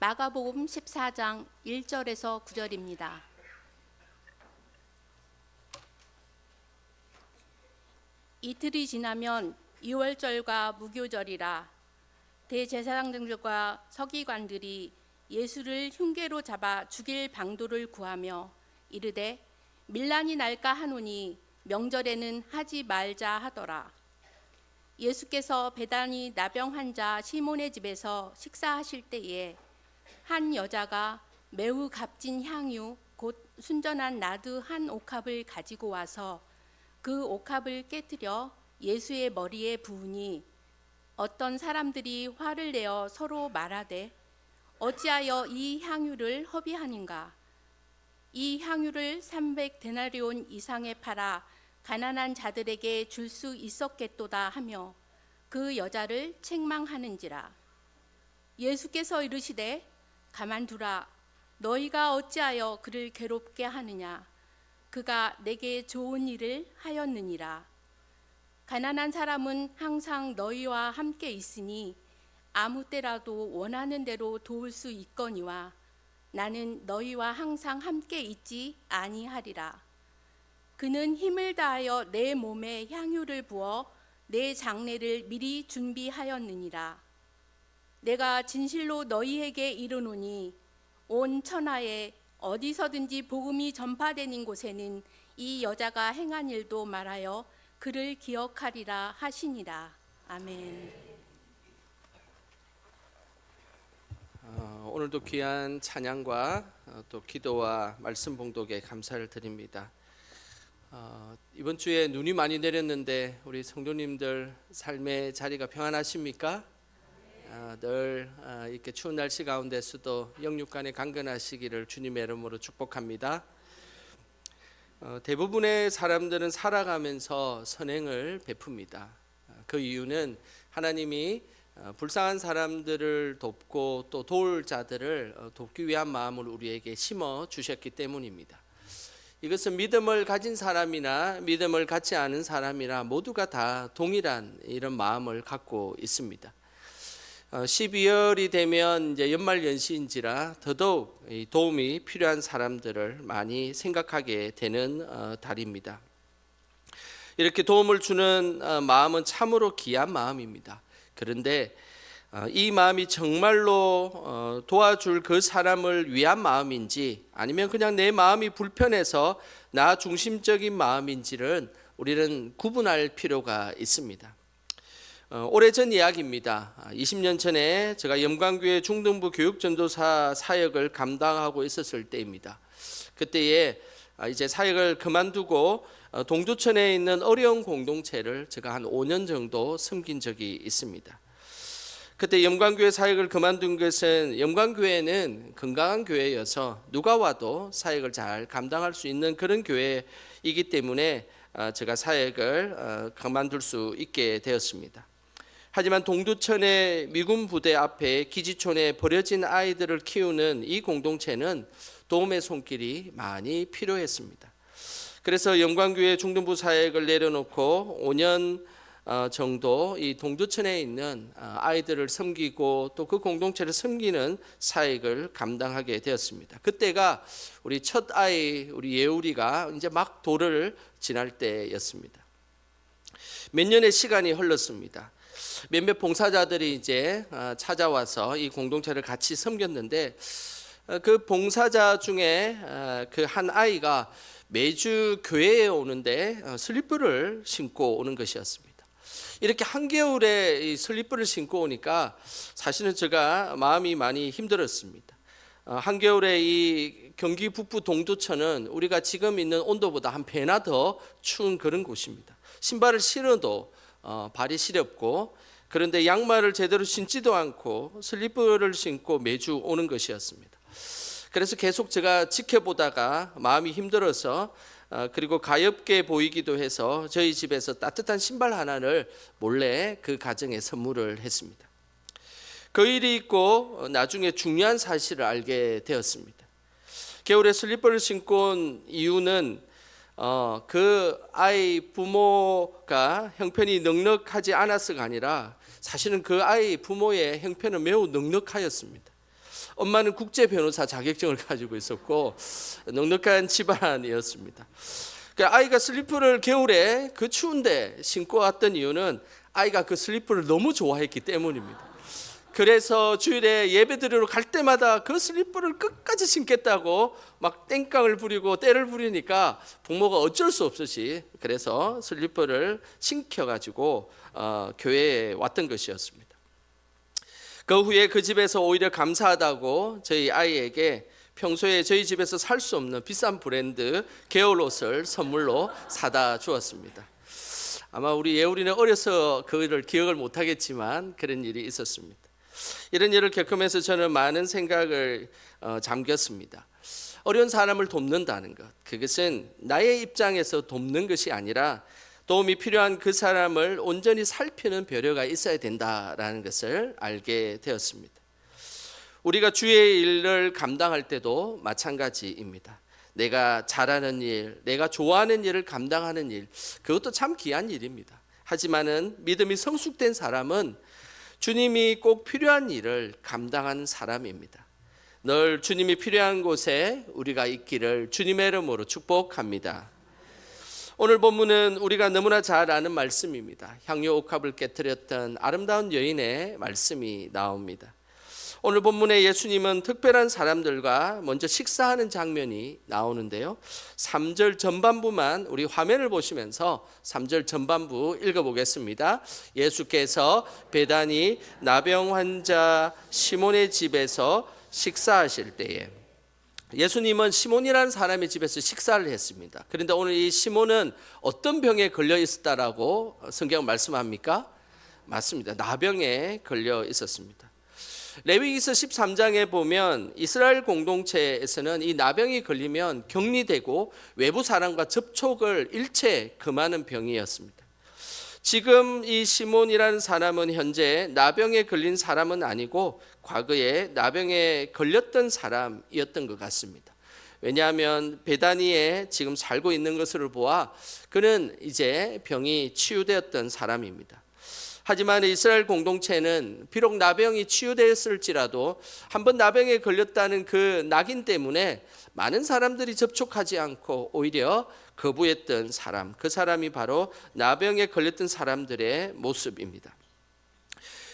마가복음 14장 1절에서 9절입니다. 이틀이 지나면 유월절과 무교절이라 대제사장들과 서기관들이 예수를 흉계로 잡아 죽일 방도를 구하며 이르되 밀란이 날까 하노니 명절에는 하지 말자 하더라. 예수께서 베다니 나병 환자 시몬의 집에서 식사하실 때에 한 여자가 매우 값진 향유 곧 순전한 나드 한 옥합을 가지고 와서 그 옥합을 깨뜨려 예수의 머리에 부으니 어떤 사람들이 화를 내어 서로 말하되 어찌하여 이 향유를 허비하는가? 이 향유를 300데나리온 이상에 팔아 가난한 자들에게 줄 수 있었겠도다 하며 그 여자를 책망하는지라. 예수께서 이르시되 가만두라. 너희가 어찌하여 그를 괴롭게 하느냐? 그가 내게 좋은 일을 하였느니라. 가난한 사람은 항상 너희와 함께 있으니 아무 때라도 원하는 대로 도울 수 있거니와 나는 너희와 항상 함께 있지 아니하리라. 그는 힘을 다하여 내 몸에 향유를 부어 내 장례를 미리 준비하였느니라. 내가 진실로 너희에게 이르노니 온 천하에 어디서든지 복음이 전파되는 곳에는 이 여자가 행한 일도 말하여 그를 기억하리라 하시니라. 아멘. 오늘도 귀한 찬양과 또 기도와 말씀 봉독에 감사를 드립니다. 이번 주에 눈이 많이 내렸는데 우리 성도님들 삶의 자리가 평안하십니까? 늘 이렇게 추운 날씨 가운데서도 영육간에 강건하시기를 주님의 이름으로 축복합니다. 대부분의 사람들은 살아가면서 선행을 베풉니다. 그 이유는 하나님이 불쌍한 사람들을 돕고 또 도울 자들을 돕기 위한 마음을 우리에게 심어 주셨기 때문입니다. 이것은 믿음을 가진 사람이나 믿음을 갖지 않은 사람이나 모두가 다 동일한 이런 마음을 갖고 있습니다. 12월이 되면 이제 연말연시인지라 더더욱 도움이 필요한 사람들을 많이 생각하게 되는 달입니다. 이렇게 도움을 주는 마음은 참으로 귀한 마음입니다. 그런데 이 마음이 정말로 도와줄 그 사람을 위한 마음인지 아니면 그냥 내 마음이 불편해서 나 중심적인 마음인지를 우리는 구분할 필요가 있습니다. 오래전 이야기입니다. 20년 전에 제가 영광교회 중등부 교육전도사 사역을 감당하고 있었을 때입니다. 그때에 이제 사역을 그만두고 동두천에 있는 어려운 공동체를 제가 한 5년 정도 섬긴 적이 있습니다. 그때 영광교회 사역을 그만둔 것은 영광교회는 건강한 교회여서 누가 와도 사역을 잘 감당할 수 있는 그런 교회이기 때문에 제가 사역을 그만둘 수 있게 되었습니다. 하지만 동두천의 미군 부대 앞에 기지촌에 버려진 아이들을 키우는 이 공동체는 도움의 손길이 많이 필요했습니다. 그래서 영광교회 중등부 사역을 내려놓고 5년 정도 이 동두천에 있는 아이들을 섬기고 또 그 공동체를 섬기는 사역을 감당하게 되었습니다. 그때가 우리 첫 아이 우리 예울이가 이제 막 돌을 지날 때였습니다. 몇 년의 시간이 흘렀습니다. 몇몇 봉사자들이 이제 찾아와서 이 공동체를 같이 섬겼는데 그 봉사자 중에 그 한 아이가 매주 교회에 오는데 슬리퍼를 신고 오는 것이었습니다. 이렇게 한겨울에 이 슬리퍼를 신고 오니까 사실은 제가 마음이 많이 힘들었습니다. 한겨울에 이 경기 북부 동두천은 우리가 지금 있는 온도보다 한 배나 더 추운 그런 곳입니다. 신발을 신어도 발이 시렵고 그런데 양말을 제대로 신지도 않고 슬리퍼를 신고 매주 오는 것이었습니다. 그래서 계속 제가 지켜보다가 마음이 힘들어서 그리고 가엾게 보이기도 해서 저희 집에서 따뜻한 신발 하나를 몰래 그 가정에 선물을 했습니다. 그 일이 있고 나중에 중요한 사실을 알게 되었습니다. 겨울에 슬리퍼를 신고 온 이유는 그 아이 부모가 형편이 넉넉하지 않아서가 아니라 사실은 그 아이 부모의 형편은 매우 넉넉하였습니다. 엄마는 국제 변호사 자격증을 가지고 있었고 넉넉한 집안이었습니다. 아이가 슬리퍼를 겨울에 그 추운데 신고 왔던 이유는 아이가 그 슬리퍼를 너무 좋아했기 때문입니다. 그래서 주일에 예배 드리러 갈 때마다 그 슬리퍼를 끝까지 신겠다고 막 땡깡을 부리고 때를 부리니까 부모가 어쩔 수 없이 그래서 슬리퍼를 신겨가지고 교회에 왔던 것이었습니다. 그 후에 그 집에서 오히려 감사하다고 저희 아이에게 평소에 저희 집에서 살 수 없는 비싼 브랜드 겨울옷을 선물로 사다 주었습니다. 아마 우리 예울이는 어려서 그를 기억을 못하겠지만 그런 일이 있었습니다. 이런 일을 겪으면서 저는 많은 생각을 잠겼습니다. 어려운 사람을 돕는다는 것, 그것은 나의 입장에서 돕는 것이 아니라 도움이 필요한 그 사람을 온전히 살피는 배려가 있어야 된다라는 것을 알게 되었습니다. 우리가 주의 일을 감당할 때도 마찬가지입니다. 내가 잘하는 일, 내가 좋아하는 일을 감당하는 일, 그것도 참 귀한 일입니다. 하지만은 믿음이 성숙된 사람은 주님이 꼭 필요한 일을 감당하는 사람입니다. 늘 주님이 필요한 곳에 우리가 있기를 주님의 이름으로 축복합니다. 오늘 본문은 우리가 너무나 잘 아는 말씀입니다. 향유 옥합을 깨뜨렸던 아름다운 여인의 말씀이 나옵니다. 오늘 본문에 예수님은 특별한 사람들과 먼저 식사하는 장면이 나오는데요. 3절 전반부만 우리 화면을 보시면서 3절 전반부 읽어보겠습니다. 예수께서 베다니 나병 환자 시몬의 집에서 식사하실 때에, 예수님은 시몬이라는 사람의 집에서 식사를 했습니다. 그런데 오늘 이 시몬은 어떤 병에 걸려 있었다라고 성경은 말씀합니까? 맞습니다. 나병에 걸려 있었습니다. 레위기서 13장에 보면 이스라엘 공동체에서는 이 나병이 걸리면 격리되고 외부 사람과 접촉을 일체 금하는 병이었습니다. 지금 이 시몬이라는 사람은 현재 나병에 걸린 사람은 아니고 과거에 나병에 걸렸던 사람이었던 것 같습니다. 왜냐하면 베다니에 지금 살고 있는 것을 보아 그는 이제 병이 치유되었던 사람입니다. 하지만 이스라엘 공동체는 비록 나병이 치유되었을지라도 한번 나병에 걸렸다는 그 낙인 때문에 많은 사람들이 접촉하지 않고 오히려 거부했던 사람, 그 사람이 바로 나병에 걸렸던 사람들의 모습입니다.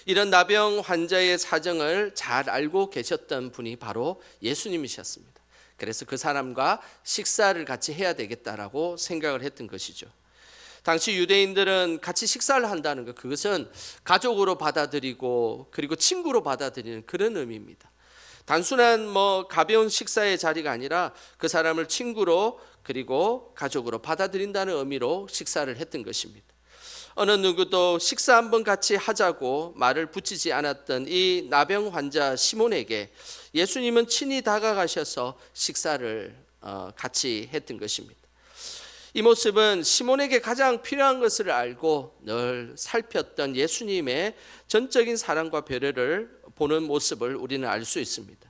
이런 나병 환자의 사정을 잘 알고 계셨던 분이 바로 예수님이셨습니다. 그래서 그 사람과 식사를 같이 해야 되겠다라고 생각을 했던 것이죠. 당시 유대인들은 같이 식사를 한다는 것, 그것은 가족으로 받아들이고 그리고 친구로 받아들이는 그런 의미입니다. 단순한 가벼운 식사의 자리가 아니라 그 사람을 친구로 그리고 가족으로 받아들인다는 의미로 식사를 했던 것입니다. 어느 누구도 식사 한번 같이 하자고 말을 붙이지 않았던 이 나병 환자 시몬에게 예수님은 친히 다가가셔서 식사를 같이 했던 것입니다. 이 모습은 시몬에게 가장 필요한 것을 알고 늘 살폈던 예수님의 전적인 사랑과 배려를 보는 모습을 우리는 알 수 있습니다.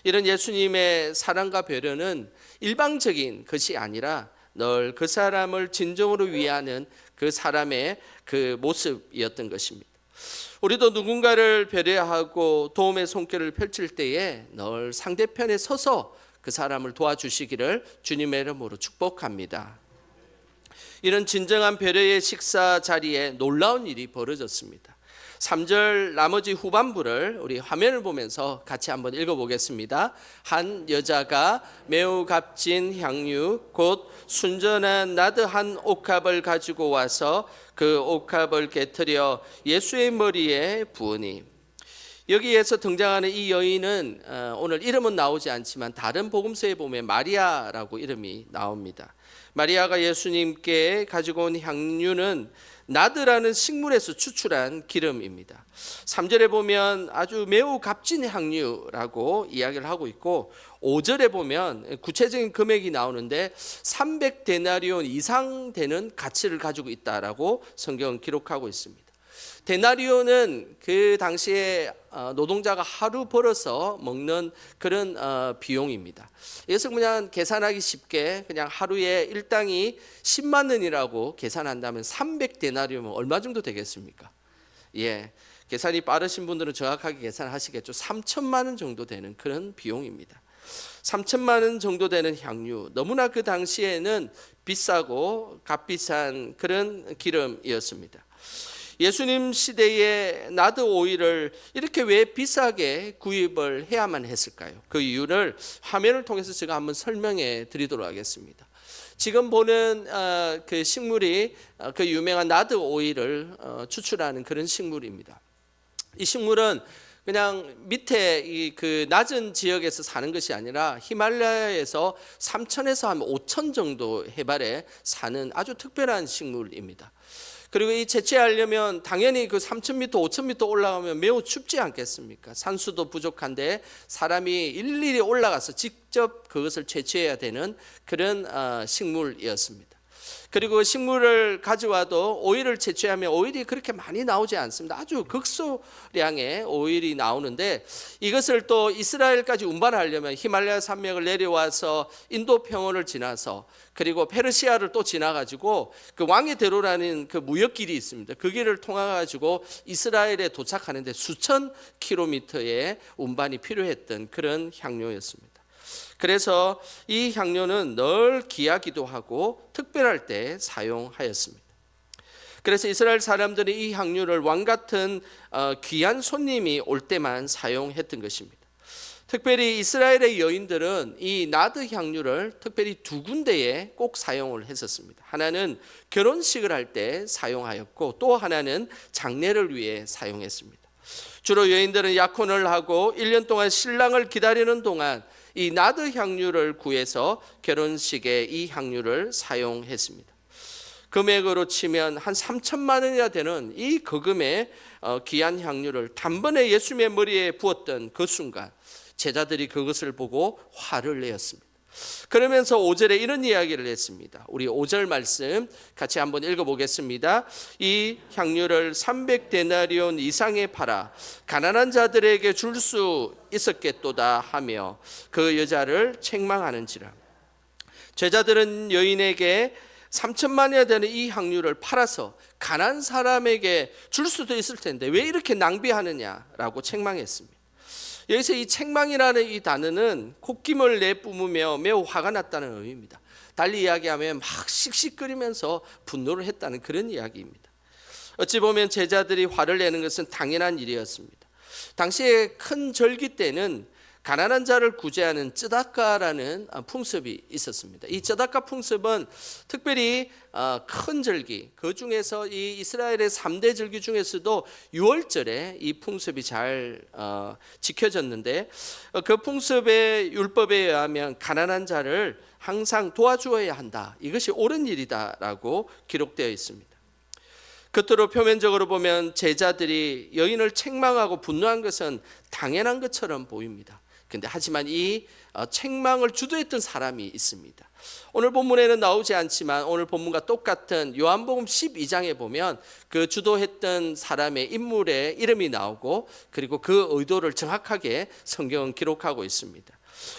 이런 예수님의 사랑과 배려는 일방적인 것이 아니라 늘 그 사람을 진정으로 위하는 그 사람의 그 모습이었던 것입니다. 우리도 누군가를 배려하고 도움의 손길을 펼칠 때에 늘 상대편에 서서 그 사람을 도와주시기를 주님의 이름으로 축복합니다. 이런 진정한 배려의 식사 자리에 놀라운 일이 벌어졌습니다. 3절 나머지 후반부를 우리 화면을 보면서 같이 한번 읽어보겠습니다. 한 여자가 매우 값진 향유 곧 순전한 나드 한 옥합을 가지고 와서 그 옥합을 깨트려 예수의 머리에 부으니, 여기에서 등장하는 이 여인은 오늘 이름은 나오지 않지만 다른 복음서에 보면 마리아라고 이름이 나옵니다. 마리아가 예수님께 가지고 온 향유는 나드라는 식물에서 추출한 기름입니다. 3절에 보면 아주 매우 값진 향유라고 이야기를 하고 있고 5절에 보면 구체적인 금액이 나오는데 300데나리온 이상 되는 가치를 가지고 있다라고 성경은 기록하고 있습니다. 데나리온은 그 당시에 노동자가 하루 벌어서 먹는 그런 비용입니다. 이것을 그냥 계산하기 쉽게 그냥 하루에 일당이 10만 원이라고 계산한다면 300데나리온은 얼마 정도 되겠습니까? 예, 계산이 빠르신 분들은 정확하게 계산하시겠죠. 3천만 원 정도 되는 그런 비용입니다. 3천만 원 정도 되는 향유, 너무나 그 당시에는 비싸고 값비싼 그런 기름이었습니다. 예수님 시대에 나드 오일을 이렇게 왜 비싸게 구입을 해야만 했을까요? 그 이유를 화면을 통해서 제가 한번 설명해 드리도록 하겠습니다. 지금 보는 그 식물이 그 유명한 나드 오일을 추출하는 그런 식물입니다. 이 식물은 그냥 밑에 이 그 낮은 지역에서 사는 것이 아니라 히말라야에서 3,000에서 한 5,000 정도 해발에 사는 아주 특별한 식물입니다. 그리고 이 채취하려면 당연히 그 3,000m, 5,000m 올라가면 매우 춥지 않겠습니까? 산수도 부족한데 사람이 일일이 올라가서 직접 그것을 채취해야 되는 그런 식물이었습니다. 그리고 식물을 가져와도 오일을 채취하면 오일이 그렇게 많이 나오지 않습니다. 아주 극소량의 오일이 나오는데 이것을 또 이스라엘까지 운반하려면 히말라야 산맥을 내려와서 인도 평원을 지나서 그리고 페르시아를 또 지나가지고 그 왕의 대로라는 그 무역길이 있습니다. 그 길을 통해가지고 이스라엘에 도착하는데 수천 킬로미터의 운반이 필요했던 그런 향료였습니다. 그래서 이 향료는 늘 귀하기도 하고 특별할 때 사용하였습니다. 그래서 이스라엘 사람들이 이 향료를 왕 같은 귀한 손님이 올 때만 사용했던 것입니다. 특별히 이스라엘의 여인들은 이 나드 향유를 특별히 두 군데에 꼭 사용을 했었습니다. 하나는 결혼식을 할 때 사용하였고 또 하나는 장례를 위해 사용했습니다. 주로 여인들은 약혼을 하고 1년 동안 신랑을 기다리는 동안 이 나드 향유를 구해서 결혼식에 이 향유를 사용했습니다. 금액으로 치면 한 3천만 원이나 되는 이 거금의 귀한 향유를 단번에 예수님의 머리에 부었던 그 순간 제자들이 그것을 보고 화를 내었습니다. 그러면서 5절에 이런 이야기를 했습니다. 우리 5절 말씀 같이 한번 읽어보겠습니다. 이 향유를 300데나리온 이상에 팔아 가난한 자들에게 줄 수 있었겠도다 하며 그 여자를 책망하는지라. 제자들은 여인에게 3천만이나 되는 이 향유를 팔아서 가난한 사람에게 줄 수도 있을 텐데 왜 이렇게 낭비하느냐라고 책망했습니다. 여기서 이 책망이라는 이 단어는 콧김을 내뿜으며 매우 화가 났다는 의미입니다. 달리 이야기하면 막 씩씩거리면서 분노를 했다는 그런 이야기입니다. 어찌 보면 제자들이 화를 내는 것은 당연한 일이었습니다. 당시에 큰 절기 때는 가난한 자를 구제하는 쯔다카라는 풍습이 있었습니다. 이 쯔다카 풍습은 특별히 큰 절기, 그 중에서 이 이스라엘의 3대 절기 중에서도 6월절에 이 풍습이 잘 지켜졌는데 그 풍습의 율법에 의하면 가난한 자를 항상 도와주어야 한다. 이것이 옳은 일이다라고 기록되어 있습니다. 겉으로 표면적으로 보면 제자들이 여인을 책망하고 분노한 것은 당연한 것처럼 보입니다. 근데 하지만 이 책망을 주도했던 사람이 있습니다. 오늘 본문에는 나오지 않지만 오늘 본문과 똑같은 요한복음 12장에 보면 그 주도했던 사람의 인물의 이름이 나오고 그리고 그 의도를 정확하게 성경은 기록하고 있습니다.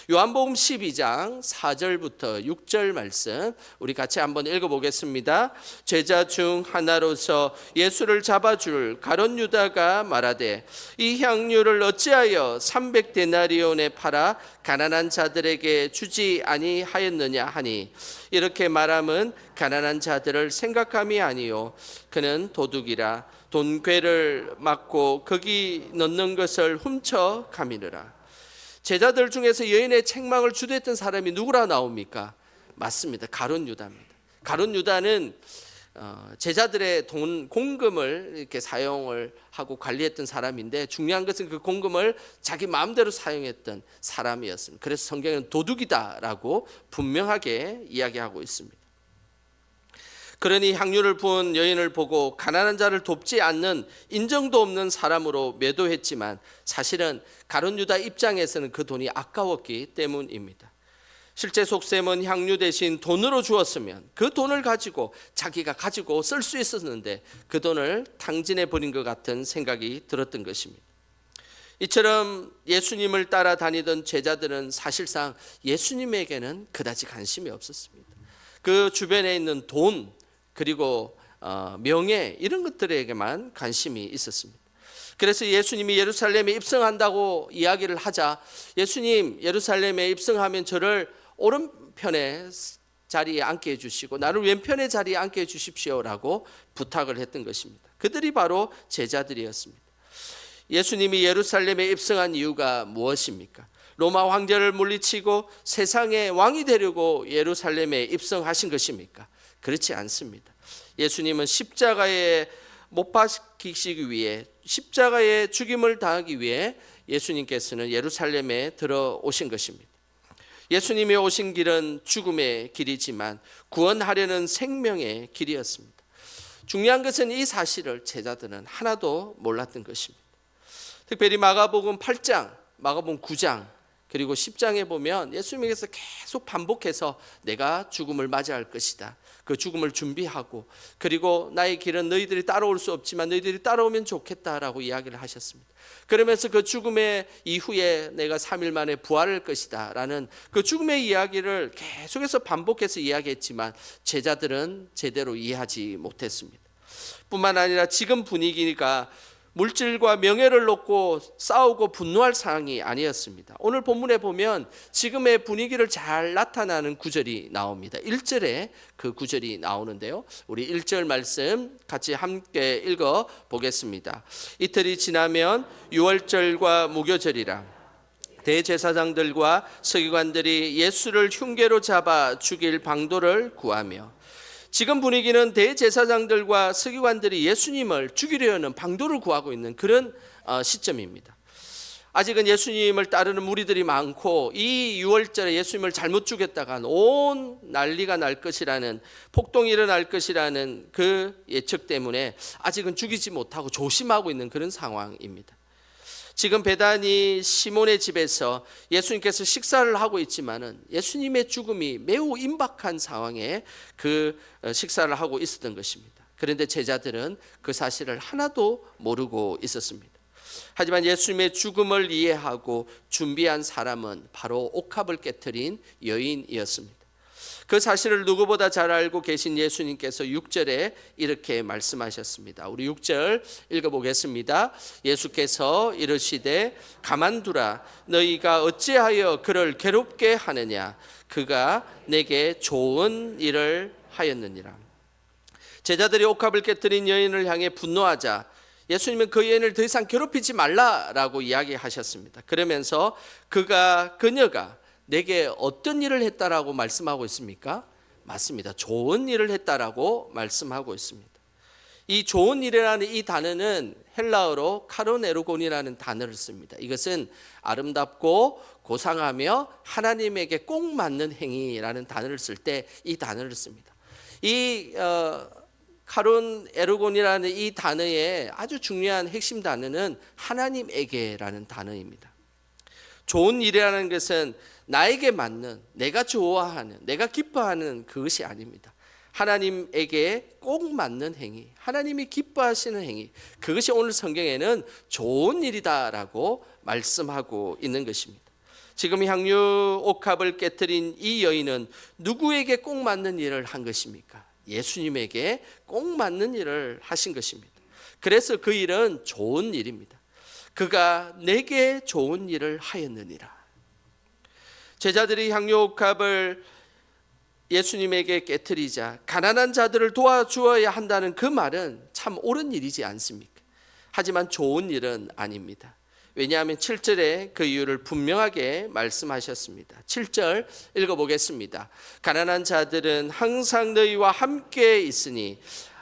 요한복음 12장 4절부터 6절 말씀 우리 같이 한번 읽어보겠습니다. 제자 중 하나로서 예수를 잡아줄 가룟 유다가 말하되 이 향유를 어찌하여 300데나리온에 팔아 가난한 자들에게 주지 아니하였느냐 하니 이렇게 말함은 가난한 자들을 생각함이 아니요 그는 도둑이라 돈괴를 맞고 거기 넣는 것을 훔쳐 가미느라. 제자들 중에서 여인의 책망을 주도했던 사람이 누구라 나옵니까? 맞습니다. 가룟 유다입니다. 가룟 유다는 제자들의 돈 공금을 이렇게 사용을 하고 관리했던 사람인데 중요한 것은 그 공금을 자기 마음대로 사용했던 사람이었습니다. 그래서 성경은 도둑이다라고 분명하게 이야기하고 있습니다. 그러니 향유를 부은 여인을 보고 가난한 자를 돕지 않는 인정도 없는 사람으로 매도했지만 사실은 가룟 유다 입장에서는 그 돈이 아까웠기 때문입니다. 실제 속셈은 향유 대신 돈으로 주었으면 그 돈을 가지고 자기가 가지고 쓸 수 있었는데 그 돈을 탕진해 버린 것 같은 생각이 들었던 것입니다. 이처럼 예수님을 따라다니던 제자들은 사실상 예수님에게는 그다지 관심이 없었습니다. 그 주변에 있는 돈 그리고 명예 이런 것들에게만 관심이 있었습니다. 그래서 예수님이 예루살렘에 입성한다고 이야기를 하자 예수님 예루살렘에 입성하면 저를 오른편에 자리에 앉게 해주시고 나를 왼편의 자리에 앉게 해주십시오라고 부탁을 했던 것입니다. 그들이 바로 제자들이었습니다. 예수님이 예루살렘에 입성한 이유가 무엇입니까? 로마 황제를 물리치고 세상의 왕이 되려고 예루살렘에 입성하신 것입니까? 그렇지 않습니다. 예수님은 십자가에 못 박히시기 위해 십자가의 죽임을 당하기 위해 예수님께서는 예루살렘에 들어오신 것입니다. 예수님이 오신 길은 죽음의 길이지만 구원하려는 생명의 길이었습니다. 중요한 것은 이 사실을 제자들은 하나도 몰랐던 것입니다. 특별히 마가복음 8장, 마가복음 9장 그리고 10장에 보면 예수님께서 계속 반복해서 내가 죽음을 맞이할 것이다. 그 죽음을 준비하고 그리고 나의 길은 너희들이 따라올 수 없지만 너희들이 따라오면 좋겠다라고 이야기를 하셨습니다. 그러면서 그 죽음의 이후에 내가 3일 만에 부활할 것이다 라는 그 죽음의 이야기를 계속해서 반복해서 이야기했지만 제자들은 제대로 이해하지 못했습니다. 뿐만 아니라 지금 분위기가 물질과 명예를 놓고 싸우고 분노할 상황이 아니었습니다. 오늘 본문에 보면 지금의 분위기를 잘 나타나는 구절이 나옵니다. 1절에 그 구절이 나오는데요. 우리 1절 말씀 같이 함께 읽어 보겠습니다. 이틀이 지나면 유월절과 무교절이라 대제사장들과 서기관들이 예수를 흉계로 잡아 죽일 방도를 구하며 지금 분위기는 대제사장들과 서기관들이 예수님을 죽이려는 방도를 구하고 있는 그런 시점입니다. 아직은 예수님을 따르는 무리들이 많고 이 6월절에 예수님을 잘못 죽였다간 온 난리가 날 것이라는 폭동이 일어날 것이라는 그 예측 때문에 아직은 죽이지 못하고 조심하고 있는 그런 상황입니다. 지금 베다니 시몬의 집에서 예수님께서 식사를 하고 있지만은 예수님의 죽음이 매우 임박한 상황에 그 식사를 하고 있었던 것입니다. 그런데 제자들은 그 사실을 하나도 모르고 있었습니다. 하지만 예수님의 죽음을 이해하고 준비한 사람은 바로 옥합을 깨트린 여인이었습니다. 그 사실을 누구보다 잘 알고 계신 예수님께서 6절에 이렇게 말씀하셨습니다. 우리 6절 읽어보겠습니다. 예수께서 이르시되 가만두라 너희가 어찌하여 그를 괴롭게 하느냐 그가 내게 좋은 일을 하였느니라. 제자들이 옥합을 깨뜨린 여인을 향해 분노하자 예수님은 그 여인을 더 이상 괴롭히지 말라라고 이야기하셨습니다. 그러면서 그녀가 내게 어떤 일을 했다라고 말씀하고 있습니까? 맞습니다. 좋은 일을 했다라고 말씀하고 있습니다. 이 좋은 일이라는 이 단어는 헬라어로 카로네르곤이라는 단어를 씁니다. 이것은 아름답고 고상하며 하나님에게 꼭 맞는 행위라는 단어를 쓸 때 이 단어를 씁니다. 이 카론 에르곤이라는 이 단어의 아주 중요한 핵심 단어는 하나님에게라는 단어입니다. 좋은 일이라는 것은 나에게 맞는, 내가 좋아하는, 내가 기뻐하는 그것이 아닙니다. 하나님에게 꼭 맞는 행위, 하나님이 기뻐하시는 행위, 그것이 오늘 성경에는 좋은 일이다라고 말씀하고 있는 것입니다. 지금 향유 옥합을 깨뜨린 이 여인은 누구에게 꼭 맞는 일을 한 것입니까? 예수님에게 꼭 맞는 일을 하신 것입니다. 그래서 그 일은 좋은 일입니다. 그가 내게 좋은 일을 하였느니라. 제자들이 향유옥합을 예수님에게 깨트리자 가난한 자들을 도와주어야 한다는 그 말은 참 옳은 일이지 않습니까? 하지만 좋은 일은 아닙니다. 왜냐하면 7절에 그 이유를 분명하게 말씀하셨습니다. 7절 읽어보겠습니다. 가난한 자들은 항상 너희와 함께 있으니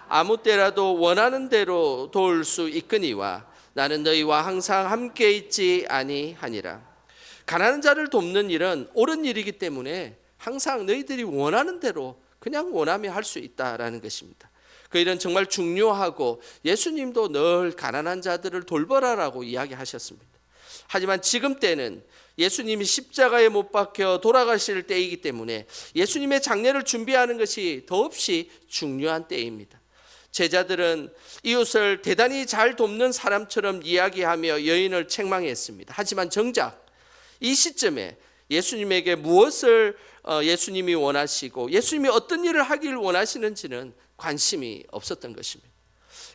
아무 때라도 원하는 대로 도울 수 있거니와 나는 너희와 항상 함께 있지 아니하니라. 가난한 자를 돕는 일은 옳은 일이기 때문에 항상 너희들이 원하는 대로 그냥 원하면 할 수 있다라는 것입니다. 그 일은 정말 중요하고 예수님도 늘 가난한 자들을 돌보라라고 이야기하셨습니다. 하지만 지금 때는 예수님이 십자가에 못 박혀 돌아가실 때이기 때문에 예수님의 장례를 준비하는 것이 더없이 중요한 때입니다. 제자들은 이웃을 대단히 잘 돕는 사람처럼 이야기하며 여인을 책망했습니다. 하지만 정작 이 시점에 예수님에게 무엇을 예수님이 원하시고 예수님이 어떤 일을 하길 원하시는지는 관심이 없었던 것입니다.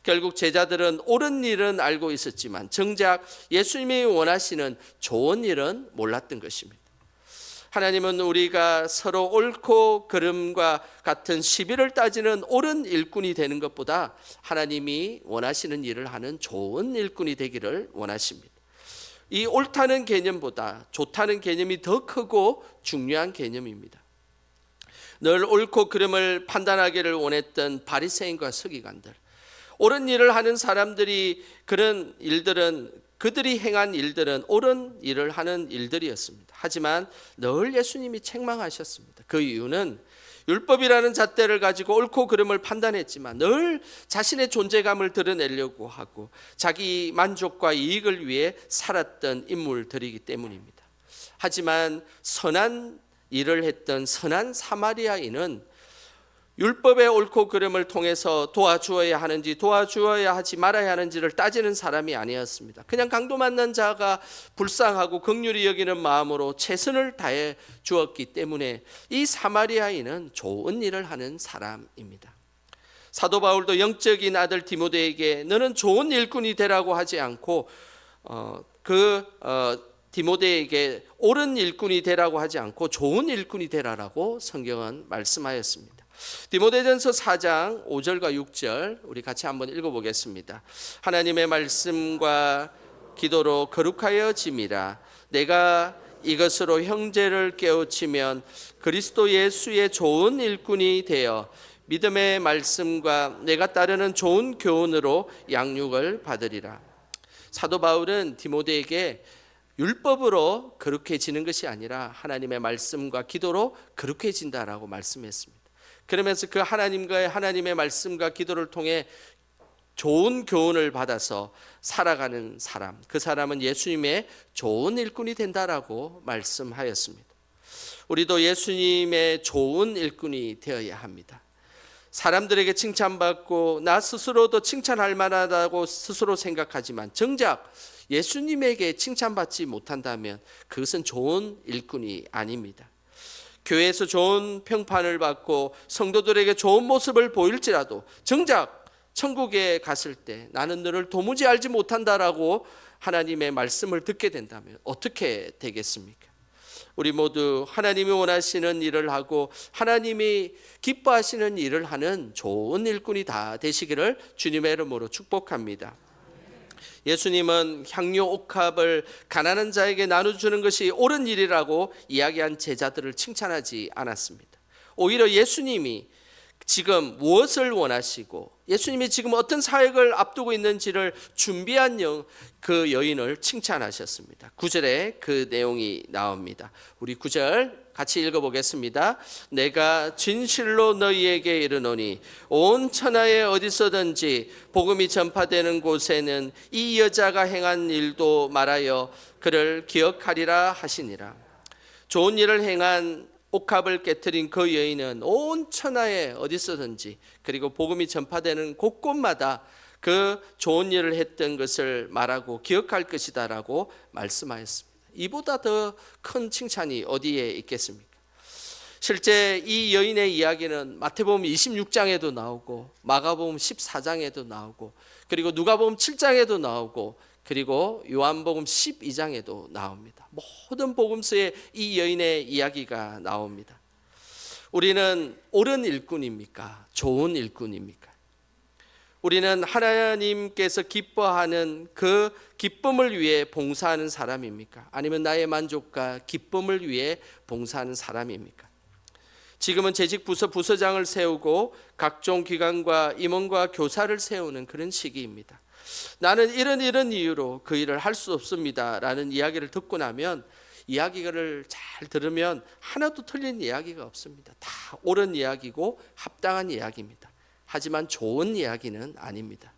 결국 제자들은 옳은 일은 알고 있었지만 정작 예수님이 원하시는 좋은 일은 몰랐던 것입니다. 하나님은 우리가 서로 옳고 그름과 같은 시비를 따지는 옳은 일꾼이 되는 것보다 하나님이 원하시는 일을 하는 좋은 일꾼이 되기를 원하십니다. 이 옳다는 개념보다 좋다는 개념이 더 크고 중요한 개념입니다. 늘 옳고 그름을 판단하기를 원했던 바리새인과 서기관들, 옳은 일을 하는 사람들이 그들이 행한 일들은 옳은 일을 하는 일들이었습니다. 하지만 늘 예수님이 책망하셨습니다. 그 이유는 율법이라는 잣대를 가지고 옳고 그름을 판단했지만 늘 자신의 존재감을 드러내려고 하고 자기 만족과 이익을 위해 살았던 인물들이기 때문입니다. 하지만 선한 일을 했던 선한 사마리아인은 율법의 옳고 그름을 통해서 도와주어야 하는지 도와주어야 하지 말아야 하는지를 따지는 사람이 아니었습니다. 그냥 강도 맞는 자가 불쌍하고 긍휼히 여기는 마음으로 최선을 다해 주었기 때문에 이 사마리아인은 좋은 일을 하는 사람입니다. 사도 바울도 영적인 아들 디모데에게 너는 좋은 일꾼이 되라고 하지 않고 디모데에게 옳은 일꾼이 되라고 하지 않고 좋은 일꾼이 되라라고 성경은 말씀하였습니다. 디모데전서 4장 5절과 6절 우리 같이 한번 읽어보겠습니다. 하나님의 말씀과 기도로 거룩하여짐이라. 내가 이것으로 형제를 깨우치면 그리스도 예수의 좋은 일꾼이 되어 믿음의 말씀과 내가 따르는 좋은 교훈으로 양육을 받으리라. 사도 바울은 디모데에게 율법으로 거룩해지는 것이 아니라 하나님의 말씀과 기도로 거룩해진다라고 말씀했습니다. 그러면서 그 하나님의 말씀과 기도를 통해 좋은 교훈을 받아서 살아가는 사람, 그 사람은 예수님의 좋은 일꾼이 된다라고 말씀하였습니다. 우리도 예수님의 좋은 일꾼이 되어야 합니다. 사람들에게 칭찬받고 나 스스로도 칭찬할 만하다고 스스로 생각하지만 정작 예수님에게 칭찬받지 못한다면 그것은 좋은 일꾼이 아닙니다. 교회에서 좋은 평판을 받고 성도들에게 좋은 모습을 보일지라도 정작 천국에 갔을 때 나는 너를 도무지 알지 못한다라고 하나님의 말씀을 듣게 된다면 어떻게 되겠습니까? 우리 모두 하나님이 원하시는 일을 하고 하나님이 기뻐하시는 일을 하는 좋은 일꾼이 다 되시기를 주님의 이름으로 축복합니다. 예수님은 향료 옥합을 가난한 자에게 나눠주는 것이 옳은 일이라고 이야기한 제자들을 칭찬하지 않았습니다. 오히려 예수님이 지금 무엇을 원하시고 예수님이 지금 어떤 사역을 앞두고 있는지를 준비한 그 여인을 칭찬하셨습니다. 9절에 그 내용이 나옵니다. 우리 9절 같이 읽어보겠습니다. 내가 진실로 너희에게 이르노니 온 천하에 어디서든지 복음이 전파되는 곳에는 이 여자가 행한 일도 말하여 그를 기억하리라 하시니라. 좋은 일을 행한 옥합을 깨트린 그 여인은 온 천하에 어디서든지 그리고 복음이 전파되는 곳곳마다 그 좋은 일을 했던 것을 말하고 기억할 것이다라고 말씀하였습니다. 이보다 더 큰 칭찬이 어디에 있겠습니까? 실제 이 여인의 이야기는 마태복음 26장에도 나오고 마가복음 14장에도 나오고 그리고 누가복음 7장에도 나오고 그리고 요한복음 12장에도 나옵니다. 모든 복음서에 이 여인의 이야기가 나옵니다. 우리는 옳은 일꾼입니까? 좋은 일꾼입니까? 우리는 하나님께서 기뻐하는 그 기쁨을 위해 봉사하는 사람입니까? 아니면 나의 만족과 기쁨을 위해 봉사하는 사람입니까? 지금은 재직 부서장을 세우고 각종 기관과 임원과 교사를 세우는 그런 시기입니다. 나는 이런 이유로 그 일을 할 수 없습니다 라는 이야기를 듣고 나면 이야기를 잘 들으면 하나도 틀린 이야기가 없습니다. 다 옳은 이야기고 합당한 이야기입니다. 하지만 좋은 이야기는 아닙니다.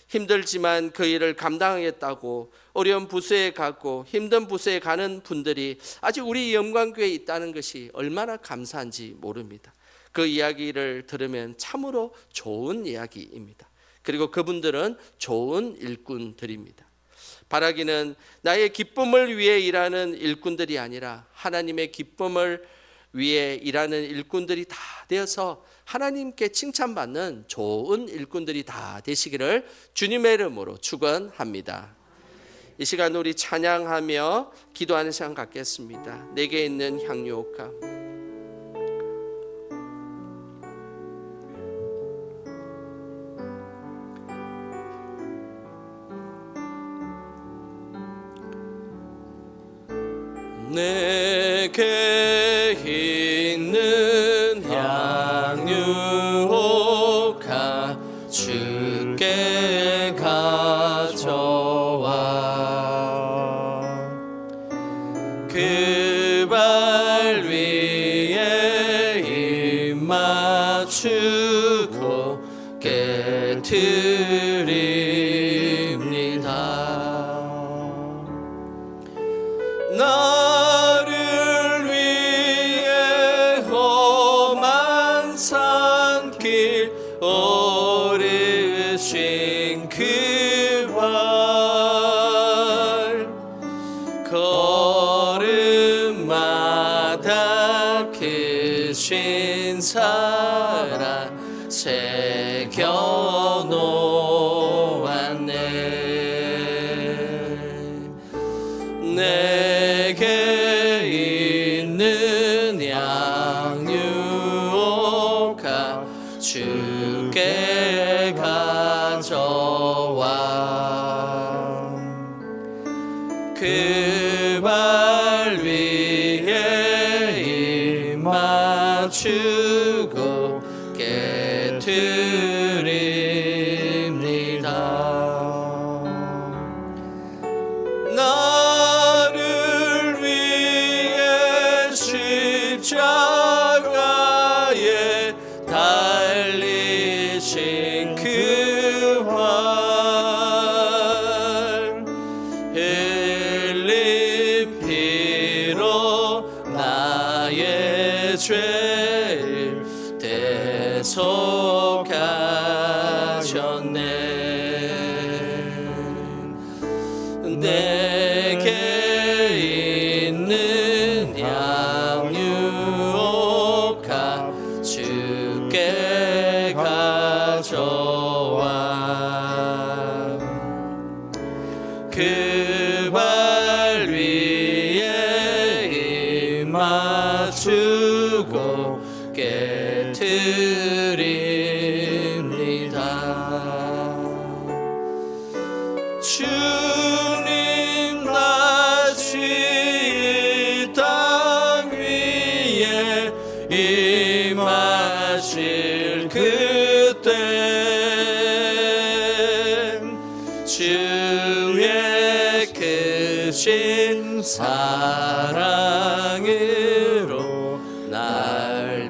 힘들지만 그 일을 감당하겠다고 어려운 부서에 가고 힘든 부서에 가는 분들이 아직 우리 영광교회에 있다는 것이 얼마나 감사한지 모릅니다. 그 이야기를 들으면 참으로 좋은 이야기입니다. 그리고 그분들은 좋은 일꾼들입니다. 바라기는 나의 기쁨을 위해 일하는 일꾼들이 아니라 하나님의 기쁨을 위에 일하는 일꾼들이 다 되어서 하나님께 칭찬받는 좋은 일꾼들이 다 되시기를 주님의 이름으로 축원합니다. 이 시간 우리 찬양하며 기도하는 시간 갖겠습니다. 내게 있는 향유옥합. 내게 있는 향유옥합 주께 가져와 그 발 위에 입 맞추고 깨트립니다. 나를 위해 험한 산길 오르신 그 발 걸음마다 크신 사랑 새겨 놓았네. 내게 있는 향유옥합 주께 가져와 그 발 위에 입 맞추고 깨트립니다. 나를 위해 십자가에 달리신 그 활 흘린 피로 나의 죄를 대속하셨네. 내게 있는 향유옥합 주께 가져와 그 발 위에 입 맞추고 깨트립니다. 주님 다시 이 땅 위에 임하실 그때 주의 크신 사랑으로 날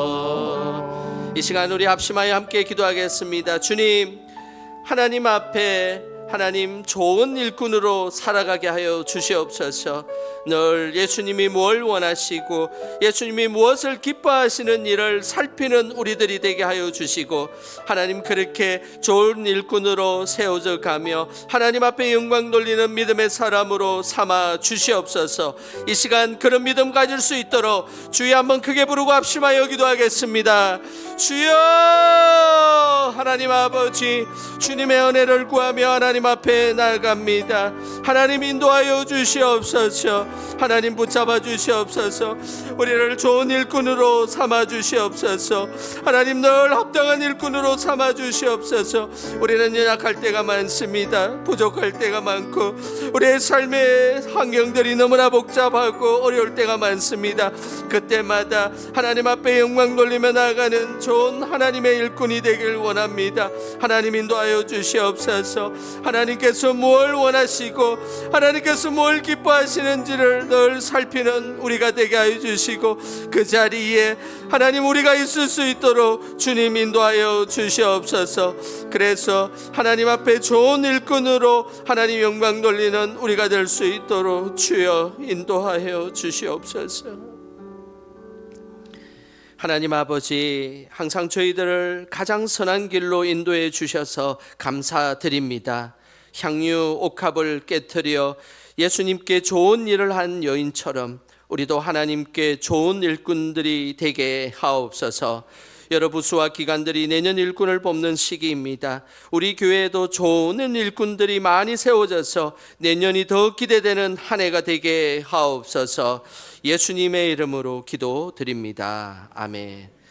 받아주소서. 이 시간 우리 합심하여 함께 기도하겠습니다. 주님, 하나님 앞에 하나님 좋은 일꾼으로 살아가게 하여 주시옵소서. 늘 예수님이 뭘 원하시고 예수님이 무엇을 기뻐하시는 일을 살피는 우리들이 되게 하여 주시고 하나님 그렇게 좋은 일꾼으로 세워져 가며 하나님 앞에 영광 돌리는 믿음의 사람으로 삼아 주시옵소서. 이 시간 그런 믿음 가질 수 있도록 주여 한번 크게 부르고 합심하여 기도하겠습니다. 주여, 하나님 아버지, 주님의 은혜를 구하며 하나님 앞에 나아갑니다. 하나님 인도하여 주시옵소서. 하나님 붙잡아 주시옵소서. 우리를 좋은 일꾼으로 삼아 주시옵소서. 하나님 늘 합당한 일꾼으로 삼아 주시옵소서. 우리는 연약할 때가 많습니다. 부족할 때가 많고 우리의 삶의 환경들이 너무나 복잡하고 어려울 때가 많습니다. 그때마다 하나님 앞에 영광 돌리며 나아가는 좋은 하나님의 일꾼이 되길 원합니다. 하나님 인도하여 주시옵소서. 하나님께서 뭘 원하시고 하나님께서 뭘 기뻐하시는지를 늘 살피는 우리가 되게 하여 주시고 그 자리에 하나님 우리가 있을 수 있도록 주님 인도하여 주시옵소서. 그래서 하나님 앞에 좋은 일꾼으로 하나님 영광 돌리는 우리가 될 수 있도록 주여 인도하여 주시옵소서. 하나님 아버지, 항상 저희들을 가장 선한 길로 인도해 주셔서 감사드립니다. 향유 옥합을 깨트려 예수님께 좋은 일을 한 여인처럼 우리도 하나님께 좋은 일꾼들이 되게 하옵소서. 여러 부수와 기관들이 내년 일꾼을 뽑는 시기입니다. 우리 교회에도 좋은 일꾼들이 많이 세워져서 내년이 더 기대되는 한 해가 되게 하옵소서. 예수님의 이름으로 기도드립니다. 아멘.